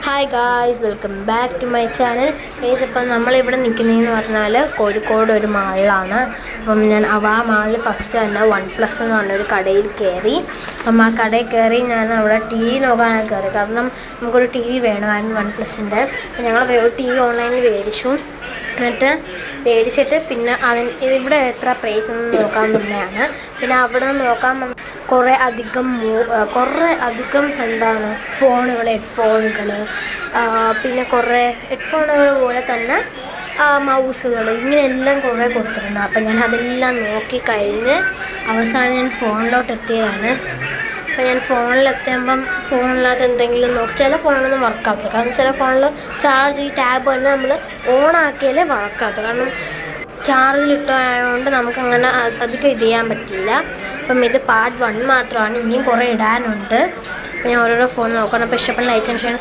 Hi guys, welcome back to my channel. Guys, അപ്പം നമ്മളിവിടെ നിൽക്കുന്നതെന്ന് പറഞ്ഞാൽ കോഴിക്കോട് ഒരു മാളിലാണ്. അപ്പം ഞാൻ ആ മാളിൽ ഫസ്റ്റ് തന്നെ OnePlus എന്ന് പറഞ്ഞൊരു കടയിൽ കയറി. അപ്പം ആ കടയിൽ കയറി ഞാൻ അവിടെ ടി വി നോക്കാനാണ് കയറി. കാരണം നമുക്കൊരു ടി വി വേണമായിരുന്നു OnePlusൻ്റെ. അപ്പം ഞങ്ങൾ ടി വി ഓൺലൈനിൽ മേടിച്ചു. എന്നിട്ട് മേടിച്ചിട്ട് പിന്നെ ഇവിടെ എത്ര പ്രൈസ് എന്ന് നോക്കാൻ തന്നെയാണ്. പിന്നെ അവിടെ നിന്ന് നോക്കാൻ കുറേ അധികം എന്താണ് ഫോണുകൾ, ഹെഡ്ഫോണുകൾ, പിന്നെ കുറേ ഹെഡ്ഫോണുകൾ പോലെ തന്നെ മൗസുകൾ, ഇങ്ങനെയെല്ലാം കുറേ കൊടുത്തിട്ടുണ്ട്. അപ്പം ഞാൻ അതെല്ലാം നോക്കിക്കഴിഞ്ഞ് അവസാനം ഞാൻ ഫോണിലോട്ട് എത്തിയതാണ്. അപ്പോൾ ഞാൻ ഫോണിലെത്തുമ്പം ഫോണിനകത്ത് എന്തെങ്കിലും ചില ഫോണിലൊന്നും വർക്കാകത്തില്ല. കാരണം ചില ഫോണിൽ ചാർജ് ഈ ടാബ് തന്നെ നമ്മൾ ഓണാക്കിയാലേ വർക്കാകത്തുള്ളൂ. കാരണം ചാർജിലിട്ടായതുകൊണ്ട് നമുക്കങ്ങനെ അധികം ഇത് ചെയ്യാൻ പറ്റില്ല. അപ്പം ഇത് പാർട്ട് 1 മാത്രമാണ്, ഇനിയും കുറേ ഇടാനുണ്ട്. അപ്പോൾ ഞാൻ ഓരോരോ ഫോൺ നോക്കണം. അപ്പോൾ ഇഷ്ടപ്പെടുന്ന ലൈക്ക് ആൻഡ് ഷെയർ